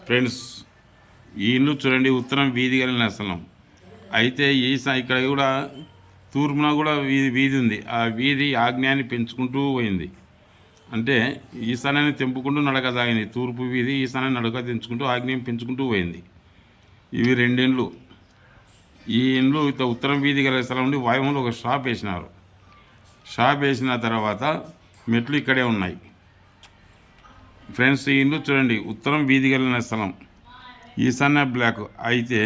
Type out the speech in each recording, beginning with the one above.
Friends, ఈ ఇల్లు చూడండి, ఉత్తరం వీధి కలిగిన స్థలం. అయితే ఇక్కడ కూడా తూర్పున కూడా వీధి ఉంది. ఆ వీధి ఆగ్నేయాన్ని పెంచుకుంటూ పోయింది. అంటే ఈశాన్యాన్ని తెంపుకుంటూ నడక సాగింది. తూర్పు వీధి ఈశాన్యాన్ని నడక తెంచుకుంటూ ఆగ్నేయం పెంచుకుంటూ పోయింది. ఇవి రెండిండ్లు. ఈ ఇండ్లు ఉత్తరం వీధి కలిగిన స్థలం నుండి వాయువులో ఒక షాప్ వేసినారు. షాప్ వేసిన తర్వాత మెట్లు ఇక్కడే ఉన్నాయి. ఫ్రెండ్స్, ఈ ఇల్లు చూడండి, ఉత్తరం వీధి కలిగిన స్థలం, ఈశాన్య బ్లాక్. అయితే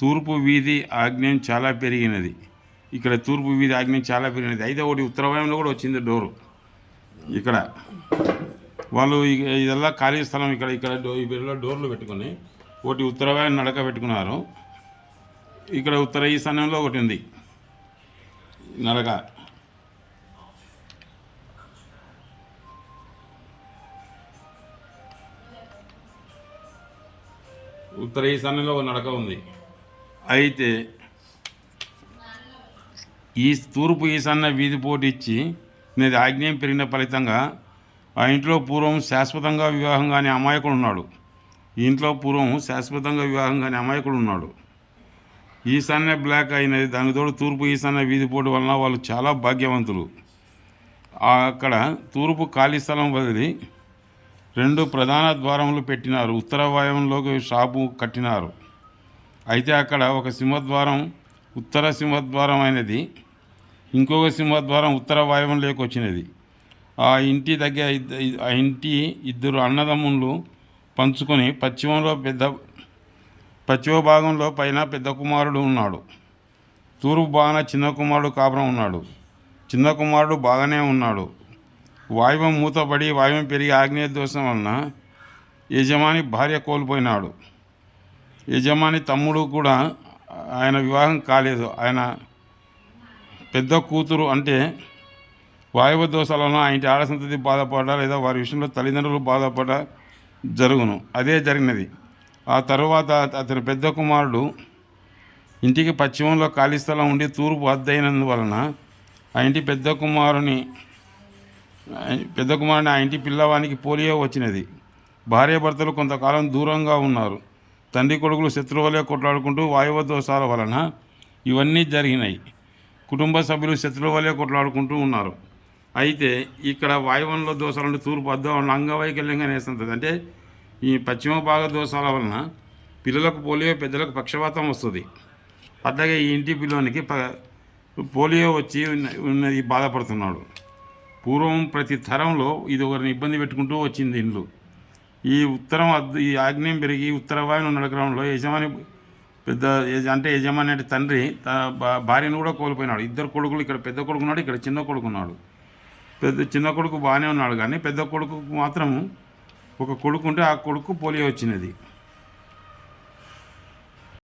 తూర్పు వీధి ఆగ్నేయం చాలా పెరిగినది. ఇక్కడ తూర్పు వీధి ఆగ్నేయం చాలా పెరిగినది. అయితే ఒకటి ఉత్తర వాయువులో కూడా వచ్చింది డోరు. ఇక్కడ వాళ్ళు ఇదల్లా ఖాళీ స్థలం. ఇక్కడ ఈ బిల్లులో డోర్లు పెట్టుకొని ఒకటి ఉత్తర వాయువు నడక పెట్టుకున్నారు. ఇక్కడ ఉత్తర ఈశాన్యంలో ఒకటి ఉంది నడక. ఉత్తర ఈశాన్యంలో ఒక నడక ఉంది. అయితే ఈ తూర్పు ఈశాన్య వీధి పోటీ ఇచ్చి నేను ఆగ్నేయం పెరిగిన ఫలితంగా ఆ ఇంట్లో పూర్వం శాశ్వతంగా వివాహం కాని అమాయకుడు ఉన్నాడు. ఈ ఇంట్లో పూర్వం శాశ్వతంగా వివాహం కాని అమాయకుడు ఉన్నాడు. ఈశాన్య బ్లాక్ అయినది. దానికి తోడు తూర్పు ఈశాన్య వీధి పోటీ వలన వాళ్ళు చాలా భాగ్యవంతులు. అక్కడ తూర్పు ఖాళీ స్థలం వదిలి 2 ప్రధాన ద్వారములు పెట్టినారు. ఉత్తర వాయువులోకి షాపు కట్టినారు. అయితే అక్కడ ఒక సింహద్వారం ఉత్తర సింహద్వారం అయినది, ఇంకొక సింహద్వారం ఉత్తర వాయువులోకి వచ్చినది. ఆ ఇంటి ఇద్దరు అన్నదమ్ములు పంచుకొని పశ్చిమ భాగంలో పైన పెద్ద కుమారుడు ఉన్నాడు. తూర్పు భాగాన చిన్న కుమారుడు కాపురం ఉన్నాడు. చిన్న కుమారుడు బాగానే ఉన్నాడు. వాయువం మూతపడి వాయువం పెరిగి ఆగ్నేయ దోషం వలన యజమాని భార్య కోల్పోయినాడు. యజమాని తమ్ముడు కూడా ఆయన వివాహం కాలేదు. ఆయన పెద్ద కూతురు అంటే వాయువ దోషాల వలన ఆ ఇంటి ఆడసంతతి బాధపడ్డా లేదా వారి విషయంలో తల్లిదండ్రులు బాధపడ్డా జరుగును. అదే జరిగినది. ఆ తరువాత అతని పెద్ద కుమారుడు ఇంటికి పశ్చిమంలో ఖాళీ స్థలం ఉండి తూర్పు అద్దయినందువలన ఆ ఇంటి పెద్ద కుమారుని ఆ ఇంటి పిల్లవానికి పోలియో వచ్చినది. భార్యాభర్తలు కొంతకాలం దూరంగా ఉన్నారు. తండ్రి కొడుకులు శత్రువులే కొట్లాడుకుంటూ వాయువ దోషాల వలన ఇవన్నీ జరిగినాయి. కుటుంబ సభ్యులు శత్రువులే కొట్లాడుకుంటూ ఉన్నారు. అయితే ఇక్కడ వాయువంలో దోషాలంటే తూర్పు అద్దం అంగవైకల్యంగా నేస్తుంటుంది. అంటే ఈ పశ్చిమ భాగ దోషాల వలన పిల్లలకు పోలియో, పెద్దలకు పక్షవాతం వస్తుంది. అట్లాగే ఈ ఇంటి పిల్లోనికి పోలియో వచ్చి ఉన్నది, బాధపడుతున్నాడు. పూర్వం ప్రతి తరంలో ఇది ఒకరిని ఇబ్బంది పెట్టుకుంటూ వచ్చింది ఇండ్లు. ఈ ఈ ఆగ్నేయం పెరిగి ఉత్తర వాయువును నడకడంలో యజమాని యజమాని అంటే తండ్రి భార్యను కూడా కోల్పోయినాడు. 2 కొడుకులు, ఇక్కడ పెద్ద కొడుకు ఉన్నాడు, ఇక్కడ చిన్న కొడుకు ఉన్నాడు. చిన్న కొడుకు బాగానే ఉన్నాడు, కానీ పెద్ద కొడుకు మాత్రం ఒక కొడుకు ఉంటే ఆ కొడుకు పోలియో వచ్చినది.